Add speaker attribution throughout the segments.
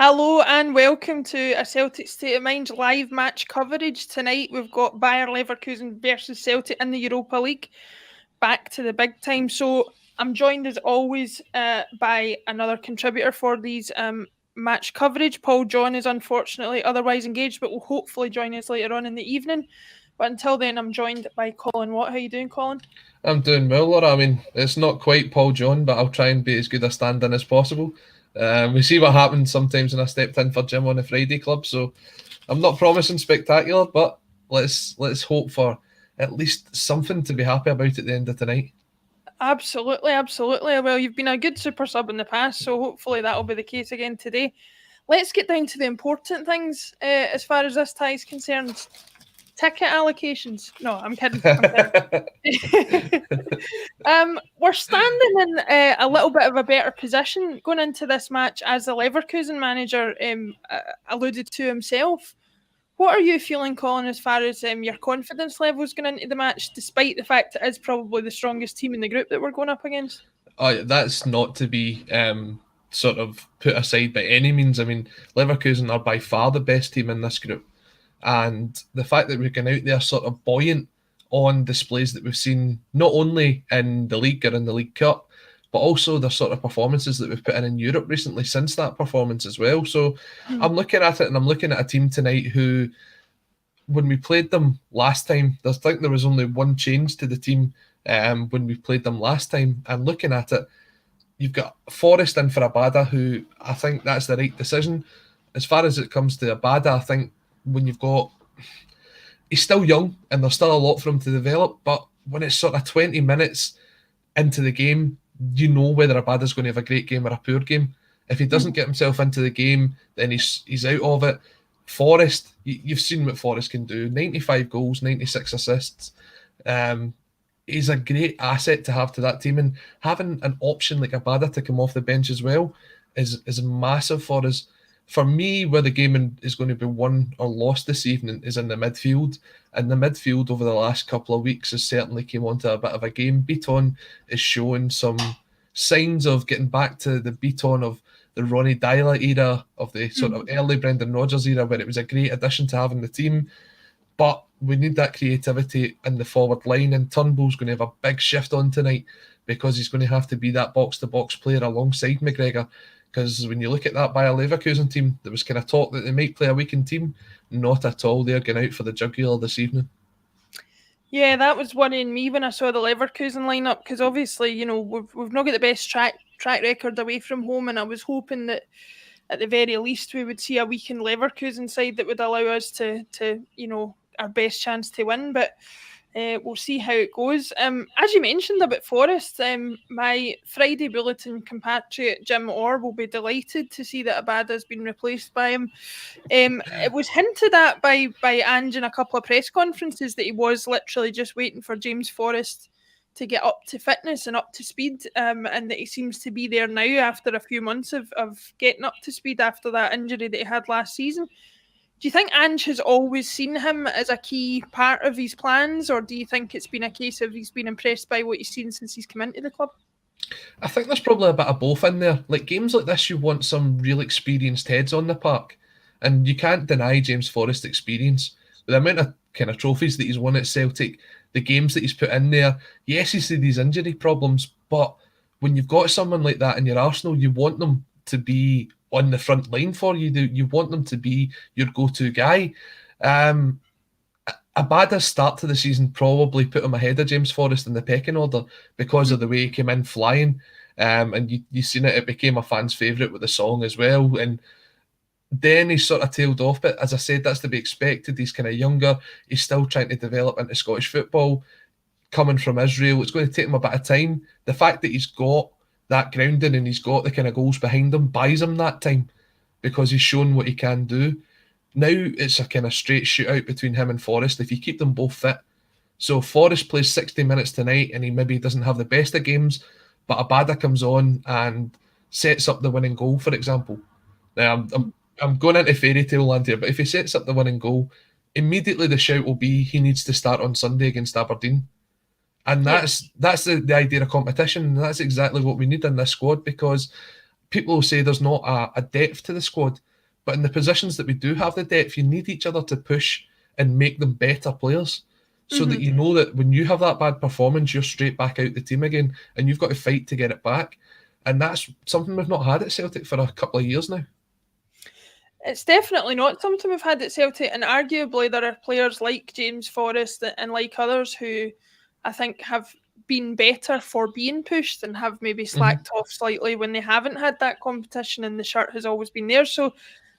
Speaker 1: Hello and welcome to a Celtic State of Mind live match coverage. Tonight we've got Bayer Leverkusen versus Celtic in the Europa League. Back to the big time. So I'm joined as always by another contributor for these match coverage. Paul John is unfortunately otherwise engaged, but will hopefully join us later on in the evening. But until then, I'm joined by Colin Watt. How are you doing, Colin?
Speaker 2: I'm doing well, Laura. I mean, it's not quite Paul John, but I'll try and be as good a stand-in as possible. We see what happens sometimes when I stepped in for Jim on the Friday club, so I'm not promising spectacular, but let's hope for at least something to be happy about at the end of tonight.
Speaker 1: Absolutely. Well, you've been a good super sub in the past, so hopefully that will be the case again today. Let's get down to the important things as far as this tie is concerned. Ticket allocations. No, I'm kidding. We're standing in a little bit of a better position going into this match, as the Leverkusen manager alluded to himself. What are you feeling, Colin, as far as your confidence levels going into the match, despite the fact it is probably the strongest team in the group that we're going up against?
Speaker 2: That's not to be sort of put aside by any means. I mean, Leverkusen are by far the best team in this group. And the fact that we're going out there sort of buoyant on displays that we've seen not only in the league or in the League Cup, but also the sort of performances that we've put in Europe recently since that performance as well. So I'm looking at it and I'm looking at a team tonight who, when we played them last time, I think there was only one change to the team when we played them last time. And looking at it, you've got Forrest in for Abada, who I think that's the right decision. As far as it comes to Abada, I think when you've got, he's still young and there's still a lot for him to develop, but when it's sort of 20 minutes into the game, you know whether Abada's going to have a great game or a poor game. If he doesn't get himself into the game, then he's out of it. Forrest, you've seen what Forrest can do. 95 goals, 96 assists. He's a great asset to have to that team, and having an option like Abada to come off the bench as well is massive for us. For me, where the game is going to be won or lost this evening is in the midfield. And the midfield over the last couple of weeks has certainly came onto a bit of a game. Beaton is showing some signs of getting back to the Beaton of the Ronnie Dyla era, of the sort of early Brendan Rodgers era, where it was a great addition to having the team. But we need that creativity in the forward line, and Turnbull's going to have a big shift on tonight because he's going to have to be that box-to-box player alongside McGregor. Because when you look at that Bayer Leverkusen team, there was kind of talk that they might play a weakened team. Not at all. They're going out for the jugular this evening.
Speaker 1: Yeah, that was worrying me when I saw the Leverkusen lineup, because obviously, you know, we've not got the best track record away from home, and I was hoping that at the very least we would see a weakened Leverkusen side that would allow us to you know, our best chance to win. But we'll see how it goes. As you mentioned about Forrest, my Friday Bulletin compatriot Jim Orr will be delighted to see that Abada has been replaced by him. It was hinted at by Ange in a couple of press conferences that he was literally just waiting for James Forrest to get up to fitness and up to speed, and that he seems to be there now after a few months of getting up to speed after that injury that he had last season. Do you think Ange has always seen him as a key part of his plans, or do you think it's been a case of he's been impressed by what he's seen since he's come into the club?
Speaker 2: I think there's probably a bit of both in there. Like games like this, you want some real experienced heads on the park, and you can't deny James Forrest's experience. The amount of kind of trophies that he's won at Celtic, the games that he's put in there. Yes, he's had these injury problems, but when you've got someone like that in your arsenal, you want them to be on the front line for you. You want them to be your go-to guy. Abada's start to the season probably put him ahead of James Forrest in the pecking order because of the way he came in flying. And you seen it became a fan's favourite with the song as well. And then he sort of tailed off. But as I said, that's to be expected. He's kind of younger. He's still trying to develop into Scottish football. Coming from Israel, it's going to take him a bit of time. The fact that he's got that grounding and he's got the kind of goals behind him buys him that time because he's shown what he can do. Now it's a kind of straight shootout between him and Forrest if you keep them both fit. So Forrest plays 60 minutes tonight and he maybe doesn't have the best of games, but Abada comes on and sets up the winning goal, for example. Now I'm going into fairy tale land here, but if he sets up the winning goal, immediately the shout will be he needs to start on Sunday against Aberdeen. And that's the idea of competition, and that's exactly what we need in this squad, because people will say there's not a depth to the squad. But in the positions that we do have the depth, you need each other to push and make them better players, so that you know that when you have that bad performance, you're straight back out the team again, and you've got to fight to get it back. And that's something we've not had at Celtic for a couple of years now.
Speaker 1: It's definitely not something we've had at Celtic, and arguably there are players like James Forrest and like others who I think have been better for being pushed and have maybe slacked off slightly when they haven't had that competition, and the shirt has always been there. So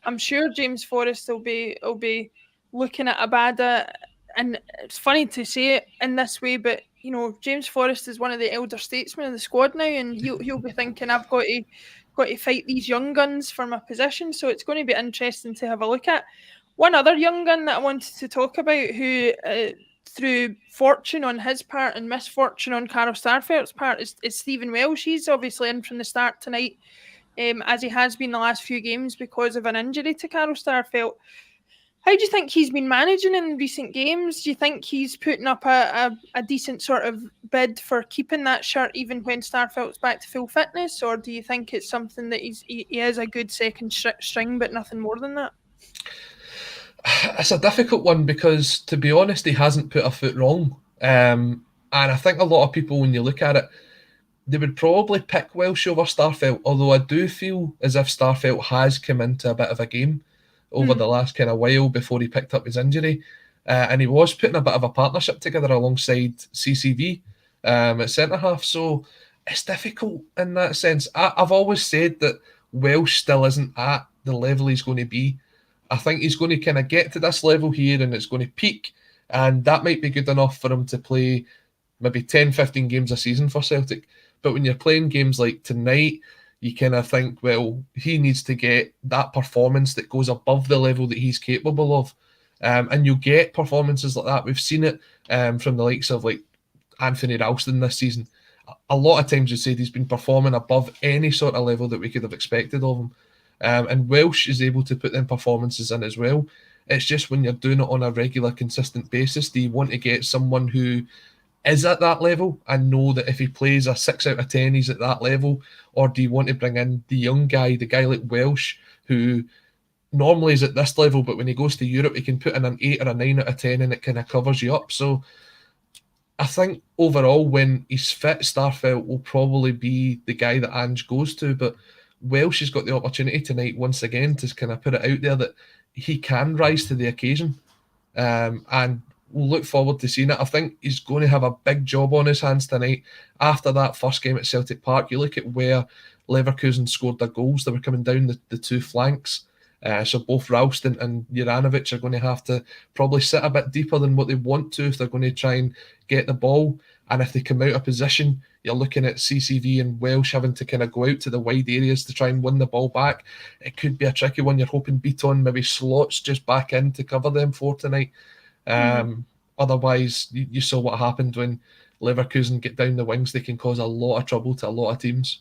Speaker 1: I'm sure James Forrest will be looking at Abada, and it's funny to say it in this way, but you know, James Forrest is one of the elder statesmen of the squad now, and he'll be thinking, I've got to fight these young guns for my position. So it's going to be interesting to have a look at. One other young gun that I wanted to talk about, who through fortune on his part and misfortune on Carl Starfelt's part, is Stephen Welsh. He's obviously in from the start tonight, as he has been the last few games because of an injury to Carl Starfelt. How do you think he's been managing in recent games? Do you think he's putting up a decent sort of bid for keeping that shirt even when Starfelt's back to full fitness? Or do you think it's something that he is a good second string, but nothing more than that?
Speaker 2: It's a difficult one because, to be honest, he hasn't put a foot wrong. And I think a lot of people, when you look at it, they would probably pick Welsh over Starfelt, although I do feel as if Starfelt has come into a bit of a game over the last kind of while before he picked up his injury. And he was putting a bit of a partnership together alongside CCV at centre-half. So it's difficult in that sense. I've always said that Welsh still isn't at the level he's going to be. I think he's going to kind of get to this level here and it's going to peak. And that might be good enough for him to play maybe 10, 15 games a season for Celtic. But when you're playing games like tonight, you kind of think, well, he needs to get that performance that goes above the level that he's capable of. And you'll get performances like that. We've seen it from the likes of like Anthony Ralston this season. A lot of times you said he's been performing above any sort of level that we could have expected of him. And Welsh is able to put them performances in as well. It's just when you're doing it on a regular, consistent basis, do you want to get someone who is at that level and know that if he plays a 6 out of 10, he's at that level? Or do you want to bring in the young guy, the guy like Welsh, who normally is at this level, but when he goes to Europe, he can put in an 8 or a 9 out of 10 and it kind of covers you up. So I think overall, when he's fit, Starfelt will probably be the guy that Ange goes to. But Welsh has got the opportunity tonight once again to kind of put it out there that he can rise to the occasion. And we'll look forward to seeing it. I think he's going to have a big job on his hands tonight. After that first game at Celtic Park, you look at where Leverkusen scored their goals. They were coming down the two flanks. So both Ralston and Juranovic are going to have to probably sit a bit deeper than what they want to if they're going to try and get the ball. And if they come out of position, you're looking at CCV and Welsh having to kind of go out to the wide areas to try and win the ball back. It could be a tricky one. You're hoping Beaton maybe slots just back in to cover them for tonight. Otherwise, you saw what happened when Leverkusen get down the wings. They can cause a lot of trouble to a lot of teams.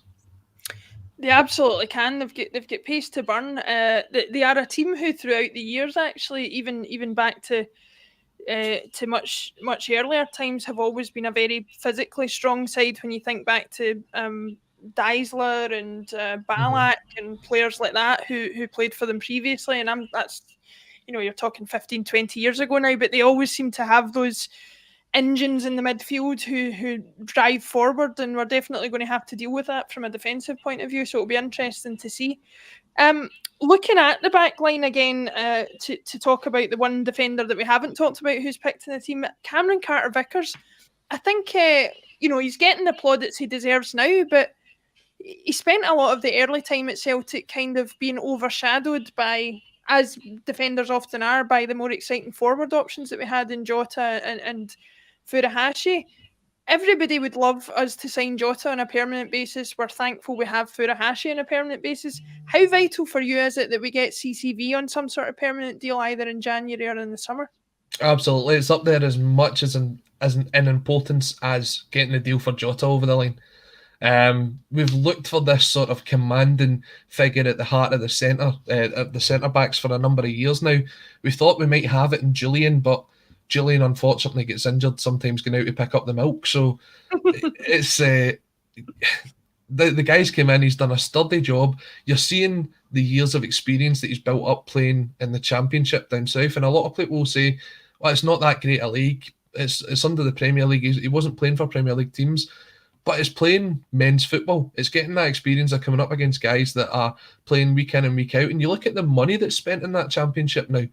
Speaker 1: They absolutely can. They've got pace to burn. They are a team who, throughout the years, actually, even back to much earlier times, have always been a very physically strong side. When you think back to Deisler and Ballack and players like that who played for them previously, and that's, you know, you're talking 15, 20 years ago now, but they always seem to have those engines in the midfield who drive forward, and we're definitely going to have to deal with that from a defensive point of view, so it'll be interesting to see. Looking at the back line again, to talk about the one defender that we haven't talked about who's picked in the team, Cameron Carter-Vickers. I think he's getting the plaudits he deserves now, but he spent a lot of the early time at Celtic kind of being overshadowed by, as defenders often are, by the more exciting forward options that we had in Jota and Furuhashi. Everybody would love us to sign Jota on a permanent basis. We're thankful we have Furuhashi on a permanent basis. How vital for you is it that we get CCV on some sort of permanent deal either in January or in the summer?
Speaker 2: Absolutely. It's up there as much as in importance as getting a deal for Jota over the line. We've looked for this sort of commanding figure at the heart of the centre backs for a number of years now. We thought we might have it in Julian, but Julian unfortunately gets injured, sometimes going out to pick up the milk. So it's the guy's came in, he's done a sturdy job. You're seeing the years of experience that he's built up playing in the Championship down south, and a lot of people will say, well, it's not that great a league. It's under the Premier League. He wasn't playing for Premier League teams, but it's playing men's football. It's getting that experience of coming up against guys that are playing week in and week out. And you look at the money that's spent in that Championship now.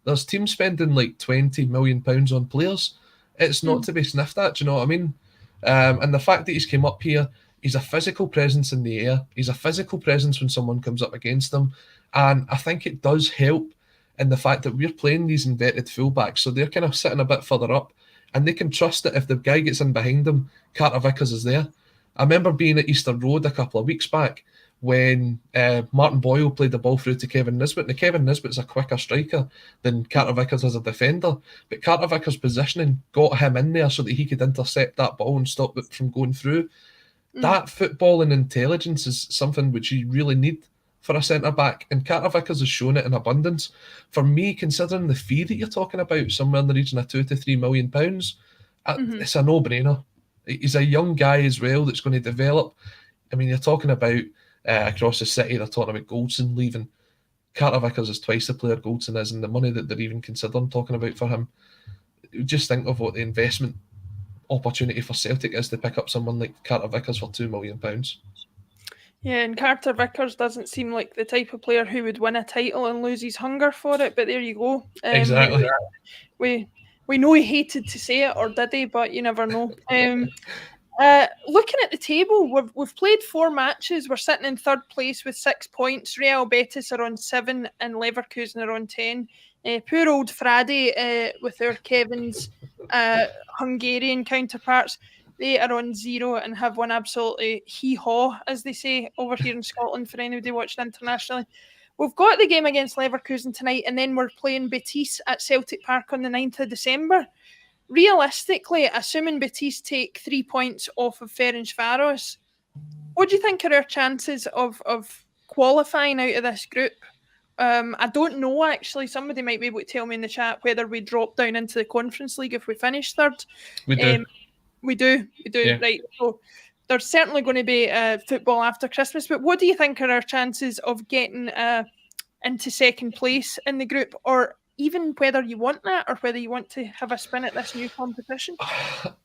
Speaker 2: There's teams spending like £20 million on players. It's not to be sniffed at, do you know what I mean? And the fact that he's came up here, he's a physical presence in the air. He's a physical presence when someone comes up against him. And I think it does help in the fact that we're playing these inverted fullbacks. So they're kind of sitting a bit further up. And they can trust that if the guy gets in behind them, Carter-Vickers is there. I remember being at Easter Road a couple of weeks back when Martin Boyle played the ball through to Kevin Nisbet. Now, Kevin Nisbet's a quicker striker than Carter-Vickers as a defender, but Carter-Vickers' positioning got him in there so that he could intercept that ball and stop it from going through. That footballing intelligence is something which you really need for a centre-back, and Carter-Vickers has shown it in abundance. For me, considering the fee that you're talking about, somewhere in the region of £2 to £3 million, it's a no-brainer. He's a young guy as well that's going to develop. I mean, you're talking about across the city, they're talking about Goldson leaving. Carter-Vickers is twice the player Goldson is, and the money that they're even considering talking about for him. Just think of what the investment opportunity for Celtic is to pick up someone like Carter-Vickers for £2 million.
Speaker 1: Yeah, and Carter-Vickers doesn't seem like the type of player who would win a title and lose his hunger for it, but there you go.
Speaker 2: Exactly.
Speaker 1: We know he hated to say it, or did he? But you never know. Looking at the table, we've played 4 matches. We're sitting in 3rd place with 6 points. Real Betis are on 7 and Leverkusen are on 10. Poor old Frade with our Kevin's Hungarian counterparts. They are on 0 and have won absolutely hee-haw, as they say over here in Scotland for anybody watching internationally. We've got the game against Leverkusen tonight, and then we're playing Betis at Celtic Park on the 9th of December. Realistically, assuming Betis take 3 points off of Ferencváros, what do you think are our chances of qualifying out of this group? I don't know, actually. Somebody might be able to tell me in the chat whether we drop down into the Conference League if we finish 3rd.
Speaker 2: We do.
Speaker 1: We do, yeah. Right. So there's certainly going to be football after Christmas, but what do you think are our chances of getting into 2nd place in the group, or even whether you want that or whether you want to have a spin at this new competition?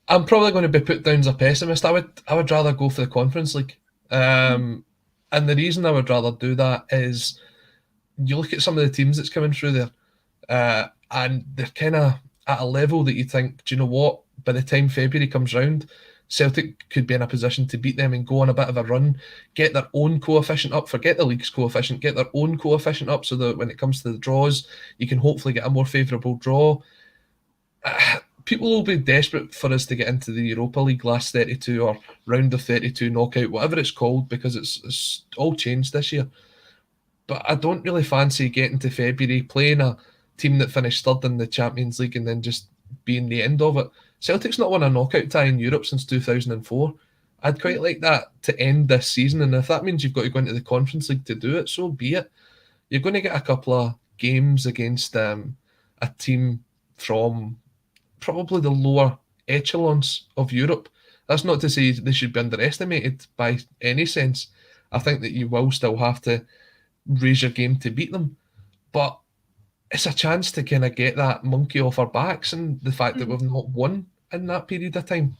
Speaker 2: I'm probably going to be put down as a pessimist. I would rather go for the Conference League. And the reason I would rather do that is you look at some of the teams that's coming through there, and they're kind of at a level that you think, do you know what? By the time February comes round, Celtic could be in a position to beat them and go on a bit of a run, get their own coefficient up, forget the league's coefficient, get their own coefficient up so that when it comes to the draws, you can hopefully get a more favourable draw. People will be desperate for us to get into the Europa League last 32 or round of 32 knockout, whatever it's called, because it's all changed this year. But I don't really fancy getting to February, playing a team that finished 3rd in the Champions League and then just being the end of it. Celtic's not won a knockout tie in Europe since 2004. I'd quite like that to end this season, and if that means you've got to go into the Conference League to do it, so be it. You're going to get a couple of games against a team from probably the lower echelons of Europe. That's not to say they should be underestimated by any sense. I think that you will still have to raise your game to beat them, but it's a chance to kind of get that monkey off our backs, and the fact that we've not won in that period of time.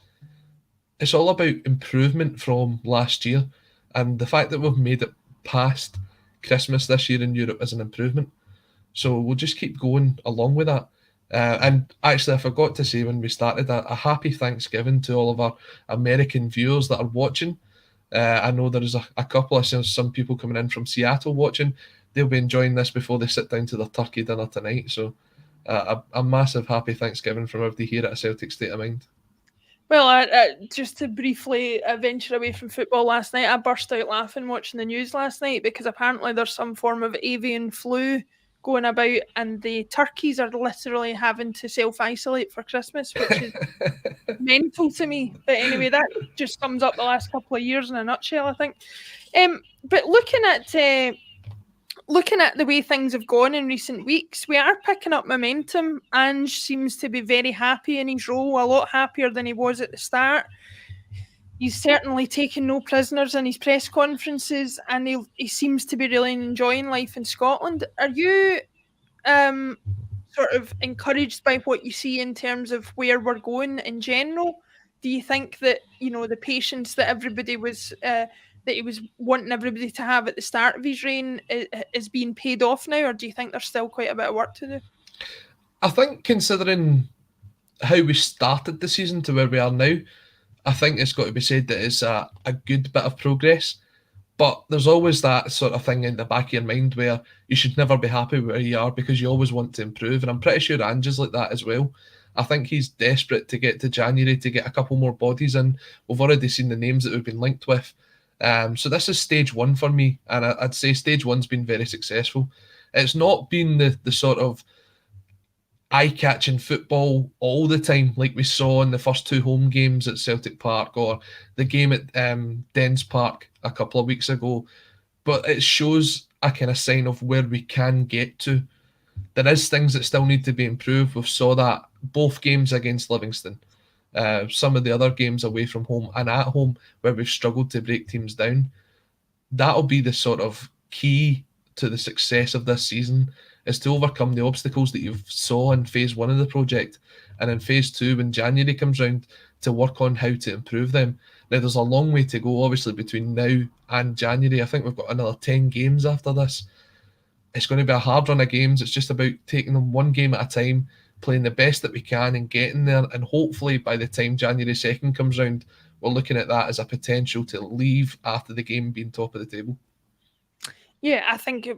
Speaker 2: It's all about improvement from last year, and the fact that we've made it past Christmas this year in Europe is an improvement. So we'll just keep going along with that. And actually, I forgot to say when we started, a happy Thanksgiving to all of our American viewers that are watching. I know there is a couple of some people coming in from Seattle watching. They'll be enjoying this before they sit down to their turkey dinner tonight. So a massive happy Thanksgiving from everybody here at A Celtic State of Mind.
Speaker 1: Well, just to briefly venture away from football last night, I burst out laughing watching the news last night because apparently there's some form of avian flu going about and the turkeys are literally having to self-isolate for Christmas, which is mental to me. But anyway, that just sums up the last couple of years in a nutshell, I think. But looking at the way things have gone in recent weeks, we are picking up momentum. Ange seems to be very happy in his role, a lot happier than he was at the start. he's certainly taken no prisoners in his press conferences, and he seems to be really enjoying life in Scotland. Are you sort of encouraged by what you see in terms of where we're going in general? Do you think that the patience that everybody was that he was wanting everybody to have at the start of his reign is being paid off now, or do you think there's still quite a bit of work to do?
Speaker 2: I think considering how we started the season to where we are now, I think it's got to be said that it's a good bit of progress. But there's always that sort of thing in the back of your mind where you should never be happy where you are because you always want to improve. And I'm pretty sure Ange is like that as well. I think he's desperate to get to January to get a couple more bodies in. We've already seen the names that we've been linked with. So this is stage one for me. And I'd say stage one's been very successful. It's not been the sort of eye-catching football all the time like we saw in the first two home games at Celtic Park or the game at Dens Park a couple of weeks ago, but it shows a kind of sign of where we can get to. There is things that still need to be improved. We saw that both games against Livingston, some of the other games away from home and at home where we've struggled to break teams down. That'll be the sort of key to the success of this season, is to overcome the obstacles that you saw in phase one of the project, and in phase two, when January comes round, to work on how to improve them. Now, there's a long way to go, obviously, between now and January. I think we've got another 10 games after this. It's going to be a hard run of games. It's just about taking them one game at a time, playing the best that we can and getting there. And hopefully by the time January 2nd comes round, we're looking at that as a potential to leave after the game being top of the table.
Speaker 1: Yeah, I think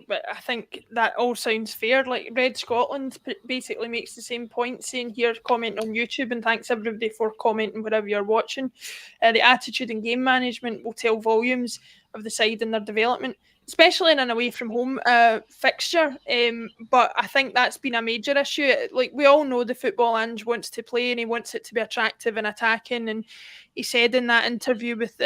Speaker 1: that all sounds fair. Like Red Scotland basically makes the same point, saying here, comment on YouTube, and thanks everybody for commenting wherever you're watching. The attitude and game management will tell volumes of the side and their development, especially in an away from home fixture. But I think that's been a major issue. Like we all know, the football Ange wants to play, and he wants it to be attractive and attacking. And he said in that interview with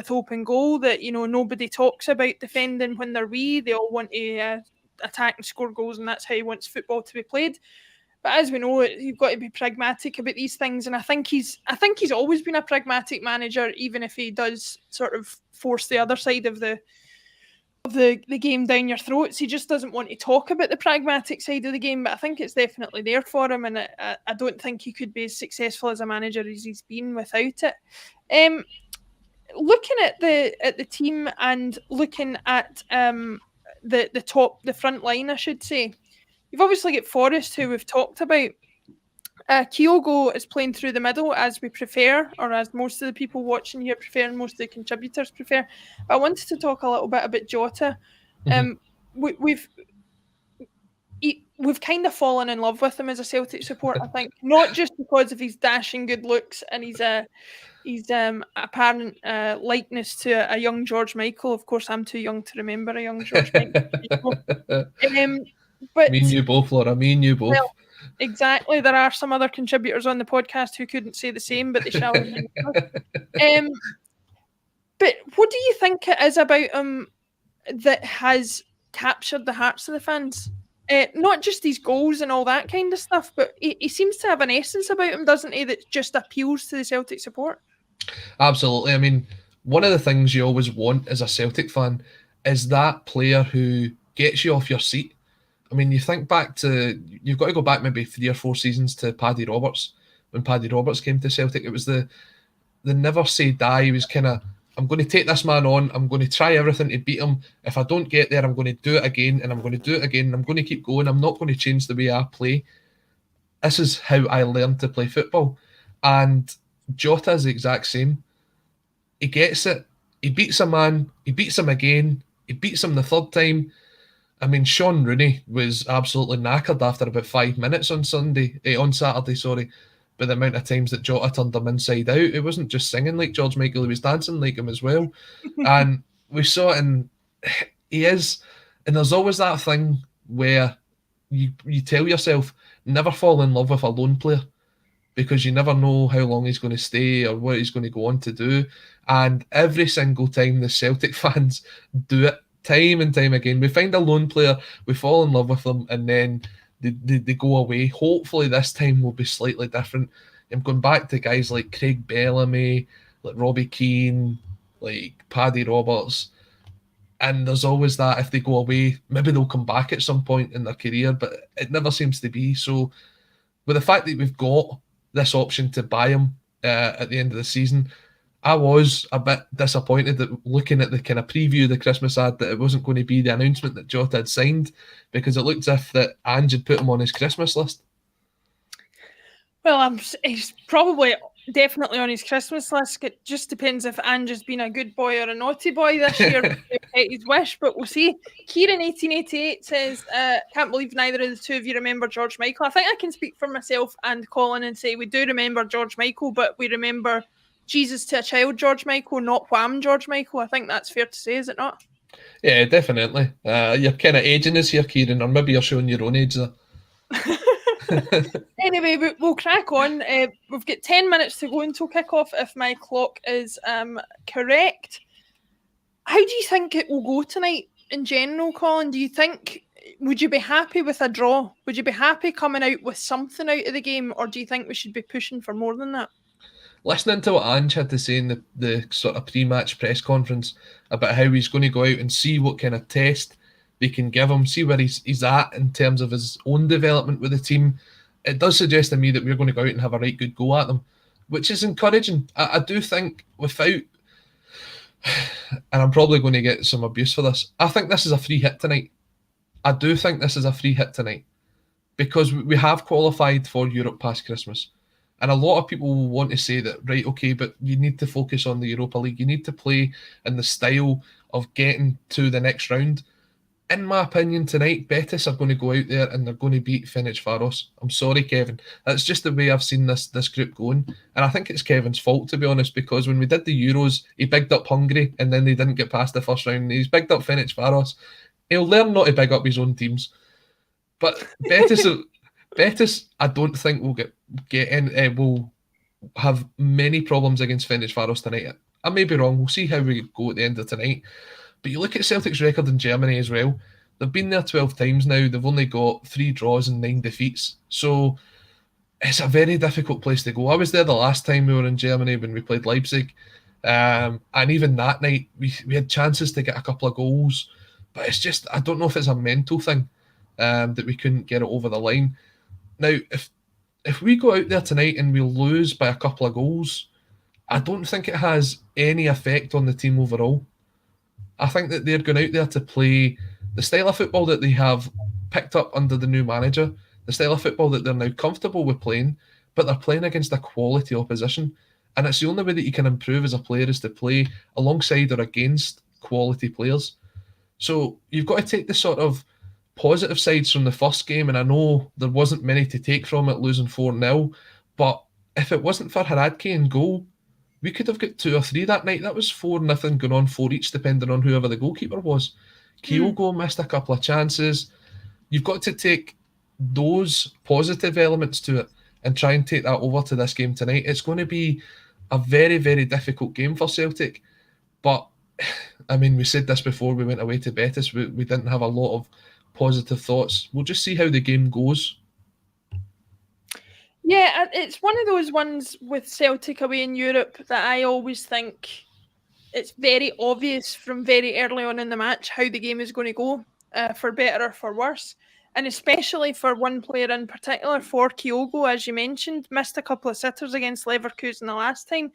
Speaker 1: Open Goal that nobody talks about defending when they're wee. They all want to attack and score goals, and that's how he wants football to be played. But as we know, you've got to be pragmatic about these things, and I think he's always been a pragmatic manager, even if he does sort of force the other side of the game down your throats. He just doesn't want to talk about the pragmatic side of the game, but I think it's definitely there for him, and I don't think he could be as successful as a manager as he's been without it. Looking at the team and looking at the front line, I should say, you've obviously got Forrest, who we've talked about. Kyogo is playing through the middle, as we prefer, or as most of the people watching here prefer, and most of the contributors prefer. But I wanted to talk a little bit about Jota. We've kind of fallen in love with him as a Celtic supporter, I think, not just because of his dashing good looks and his apparent likeness to a young George Michael. Of course, I'm too young to remember a young George Michael. But
Speaker 2: me and you both, Laura. Me and you both. Well,
Speaker 1: exactly. There are some other contributors on the podcast who couldn't say the same, but they shall. But what do you think it is about him that has captured the hearts of the fans? Not just his goals and all that kind of stuff, but he seems to have an essence about him, doesn't he, that just appeals to the Celtic support?
Speaker 2: Absolutely. I mean, one of the things you always want as a Celtic fan is that player who gets you off your seat. I mean, you've got to go back maybe 3 or 4 seasons to Paddy Roberts. When Paddy Roberts came to Celtic, it was the never say die. He was kind of, I'm going to take this man on. I'm going to try everything to beat him. If I don't get there, I'm going to do it again, and I'm going to do it again, and I'm going to keep going. I'm not going to change the way I play. This is how I learned to play football. And Jota is the exact same. He gets it. He beats a man. He beats him again. He beats him the third time. I mean, Sean Rooney was absolutely knackered after about 5 minutes on Saturday, by the amount of times that Jota turned him inside out. He wasn't just singing like George Michael, he was dancing like him as well. And we saw it, and he is, and there's always that thing where you tell yourself, never fall in love with a lone player, because you never know how long he's going to stay or what he's going to go on to do. And every single time the Celtic fans do it, time and time again, we find a lone player, we fall in love with them, and then they go away. Hopefully this time will be slightly different. I'm going back to guys like Craig Bellamy, like Robbie Keane, like Paddy Roberts. And there's always that if they go away, maybe they'll come back at some point in their career, but it never seems to be. So with the fact that we've got this option to buy him at the end of the season, I was a bit disappointed that looking at the kind of preview of the Christmas ad that it wasn't going to be the announcement that Jota had signed, because it looked as if that Ange had put him on his Christmas list.
Speaker 1: Well, he's probably definitely on his Christmas list. It just depends if Ange has been a good boy or a naughty boy this year to get his wish, but we'll see. Kieran 1888 says, can't believe neither of the two of you remember George Michael. I think I can speak for myself and Colin and say we do remember George Michael, but we remember Jesus to a Child George Michael, not Wham George Michael. I think that's fair to say, is it not?
Speaker 2: Yeah, definitely. You're kind of aging us here, Kieran, or maybe you're showing your own age there.
Speaker 1: Anyway, we'll crack on. We've got 10 minutes to go until kick-off if my clock is correct. How do you think it will go tonight in general, Colin? Do you think, would you be happy with a draw? Would you be happy coming out with something out of the game, or do you think we should be pushing for more than that?
Speaker 2: Listening to what Ange had to say in the sort of pre-match press conference about how he's going to go out and see what kind of test they can give him, see where he's at in terms of his own development with the team, it does suggest to me that we're going to go out and have a right good go at them, which is encouraging. I do think without, and I'm probably going to get some abuse for this, I think this is a free hit tonight. I do think this is a free hit tonight because we have qualified for Europe past Christmas. And a lot of people will want to say that, right, okay, but you need to focus on the Europa League. You need to play in the style of getting to the next round. In my opinion, tonight, Betis are going to go out there and they're going to beat Ferencváros. I'm sorry, Kevin. That's just the way I've seen this group going. And I think it's Kevin's fault, to be honest, because when we did the Euros, he bigged up Hungary and then they didn't get past the first round. He's bigged up Ferencváros. He'll learn not to big up his own teams. But Betis, I don't think will will have many problems against Ferencváros tonight. I may be wrong. We'll see how we go at the end of tonight. But you look at Celtic's record in Germany as well. They've been there 12 times now. They've only got 3 draws and 9 defeats. So it's a very difficult place to go. I was there the last time we were in Germany when we played Leipzig. And even that night, we had chances to get a couple of goals. But it's just, I don't know if it's a mental thing that we couldn't get it over the line. Now, if we go out there tonight and we lose by a couple of goals, I don't think it has any effect on the team overall. I think that they're going out there to play the style of football that they have picked up under the new manager, the style of football that they're now comfortable with playing, but they're playing against a quality opposition. And it's the only way that you can improve as a player is to play alongside or against quality players. So you've got to take the sort of positive sides from the first game, and I know there wasn't many to take from it, losing 4-0, but if it wasn't for Hradke in goal, we could have got 2 or 3 that night. That was 4-0 going on 4 each, depending on whoever the goalkeeper was. Kyogo missed a couple of chances. You've got to take those positive elements to it and try and take that over to this game tonight. It's going to be a very, very difficult game for Celtic. But, I mean, we said this before we went away to Betis. We didn't have a lot of positive thoughts. We'll just see how the game goes.
Speaker 1: Yeah, it's one of those ones with Celtic away in Europe that I always think it's very obvious from very early on in the match how the game is going to go, for better or for worse. And especially for one player in particular, for Kyogo, as you mentioned, missed a couple of sitters against Leverkusen the last time.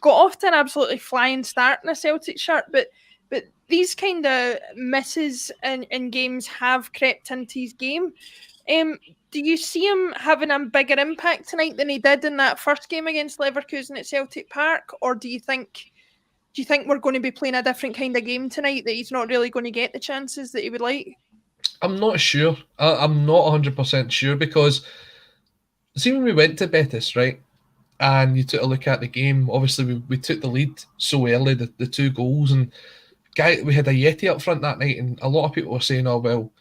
Speaker 1: Got off to an absolutely flying start in a Celtic shirt, but these kind of misses in games have crept into his game. Do you see him having a bigger impact tonight than he did in that first game against Leverkusen at Celtic Park? Or do you think we're going to be playing a different kind of game tonight, that he's not really going to get the chances that he would like?
Speaker 2: I'm not sure. I'm not 100% sure, because see, when we went to Betis, right, and you took a look at the game, obviously we took the lead so early, the 2 goals, and we had a Yeti up front that night, and a lot of people were saying, oh, well,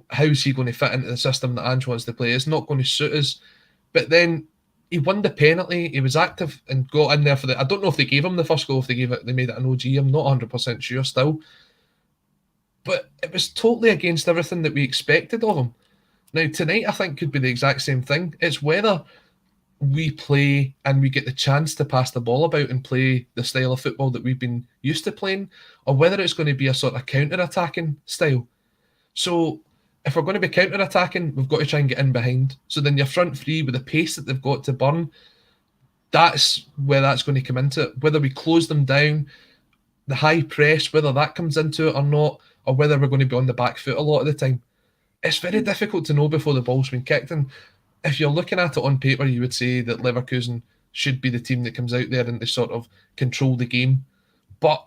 Speaker 2: how's he going to fit into the system that Ange wants to play? It's not going to suit us. But then he won the penalty. He was active and got in there for I don't know if they gave him the first goal, if they made it an OG. I'm not 100% sure still. But it was totally against everything that we expected of him. Now, tonight, I think, could be the exact same thing. It's whether we play and we get the chance to pass the ball about and play the style of football that we've been used to playing, or whether it's going to be a sort of counter-attacking style. So if we're going to be counter-attacking, we've got to try and get in behind. So then your front three, with the pace that they've got to burn, that's where that's going to come into it. Whether we close them down, the high press, whether that comes into it or not, or whether we're going to be on the back foot a lot of the time. It's very difficult to know before the ball's been kicked. And if you're looking at it on paper, you would say that Leverkusen should be the team that comes out there and they sort of control the game. But,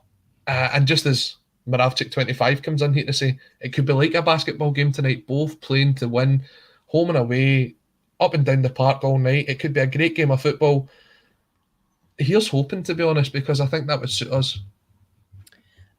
Speaker 2: and just as Moravchik25 comes in here to say, it could be like a basketball game tonight, both playing to win, home and away, up and down the park all night. It could be a great game of football. Here's hoping, to be honest, because I think that would suit us.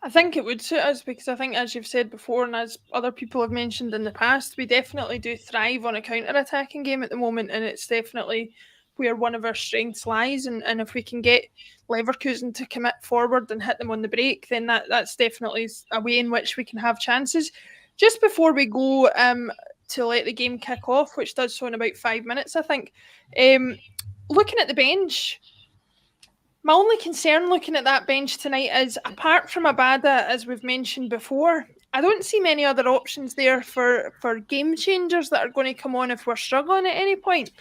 Speaker 1: I think it would suit us because I think, as you've said before, and as other people have mentioned in the past, we definitely do thrive on a counter-attacking game at the moment, and it's definitely where one of our strengths lies. And if we can get Leverkusen to commit forward and hit them on the break, then that's definitely a way in which we can have chances. Just before we go to let the game kick off, which does so in about 5 minutes, I think, looking at the bench, my only concern looking at that bench tonight is, apart from Abada, as we've mentioned before, I don't see many other options there for game changers that are going to come on if we're struggling at any point.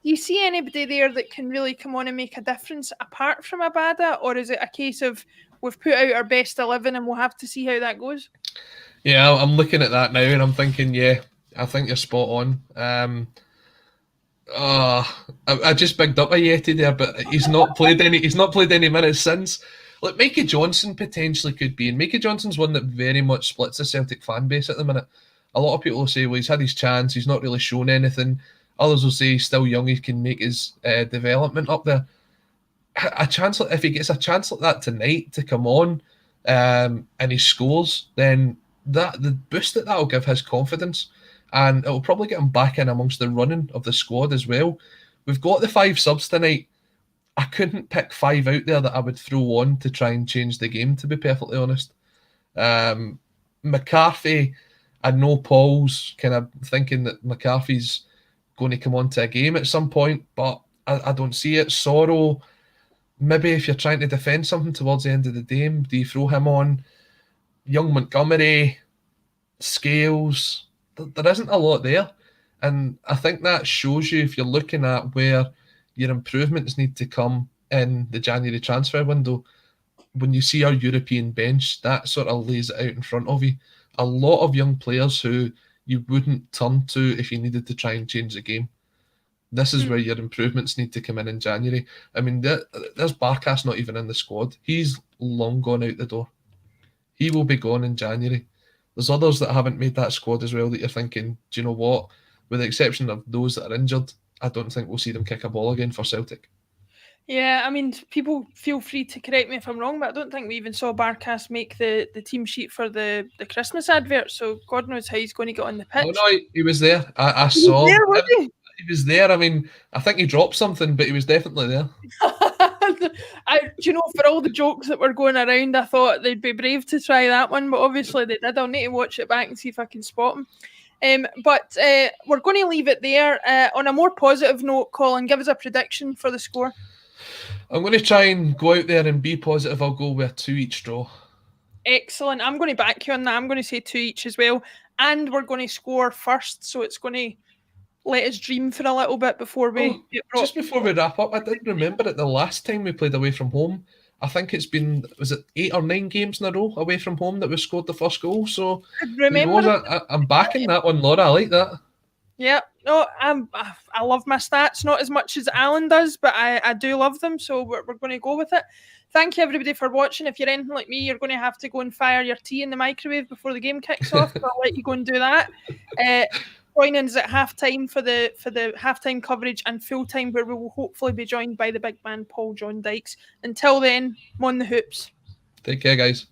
Speaker 1: Do you see anybody there that can really come on and make a difference apart from Abada, or is it a case of we've put out our best 11 and we'll have to see how that goes?
Speaker 2: Yeah, I'm looking at that now and I'm thinking, yeah, I think you're spot on. I just bigged up a Yeti there, but he's not played any minutes since. Like, Mikey Johnson potentially could be, and Mikey Johnson's one that very much splits the Celtic fan base at the minute. A lot of people will say, well, he's had his chance, he's not really shown anything. Others will say he's still young, he can make his development up there. A chance, if he gets a chance like that tonight to come on, and he scores, then the boost that'll give his confidence. And it'll probably get him back in amongst the running of the squad as well. We've got the 5 subs tonight. I couldn't pick 5 out there that I would throw on to try and change the game, to be perfectly honest. McCarthy, I know Paul's kind of thinking that McCarthy's going to come on to a game at some point, but I don't see it. Sorrow, maybe if you're trying to defend something towards the end of the game, do you throw him on? Young Montgomery, Scales, there isn't a lot there. And I think that shows you, if you're looking at where your improvements need to come in the January transfer window, when you see our European bench, that sort of lays it out in front of you. A lot of young players who you wouldn't turn to if you needed to try and change the game. This is where your improvements need to come in January. I mean, there's Barkas not even in the squad. He's long gone out the door. He will be gone in January. There's others that haven't made that squad as well that you're thinking, do you know what? With the exception of those that are injured, I don't think we'll see them kick a ball again for Celtic.
Speaker 1: Yeah, I mean, people feel free to correct me if I'm wrong, but I don't think we even saw Barkas make the team sheet for the Christmas advert, so God knows how he's going to get on the pitch.
Speaker 2: Oh no, he was there. I saw him. He was there. I mean, I think he dropped something, but he was definitely there.
Speaker 1: Do you know, for all the jokes that were going around, I thought they'd be brave to try that one, but obviously they did. I'll need to watch it back and see if I can spot him. But we're going to leave it there. On a more positive note, Colin, give us a prediction for the score.
Speaker 2: I'm going to try and go out there and be positive. I'll go with a 2-each draw.
Speaker 1: Excellent. I'm going to back you on that. I'm going to say 2-each as well. And we're going to score first, so it's going to let us dream for a little bit before we...
Speaker 2: Just before we wrap up, I did remember it the last time we played away from home. I think it's been, was it 8 or 9 games in a row away from home that we scored the first goal? So I'm backing that one, Laura. I like that.
Speaker 1: Yeah, no, I love my stats, not as much as Alan does, but I do love them, so we're going to go with it. Thank you, everybody, for watching. If you're anything like me, you're going to have to go and fire your tea in the microwave before the game kicks off, so I'll let you go and do that. Join us at halftime for the halftime coverage and full time, where we will hopefully be joined by the big man Paul John Dykes. Until then, mon the hoops.
Speaker 2: Take care, guys.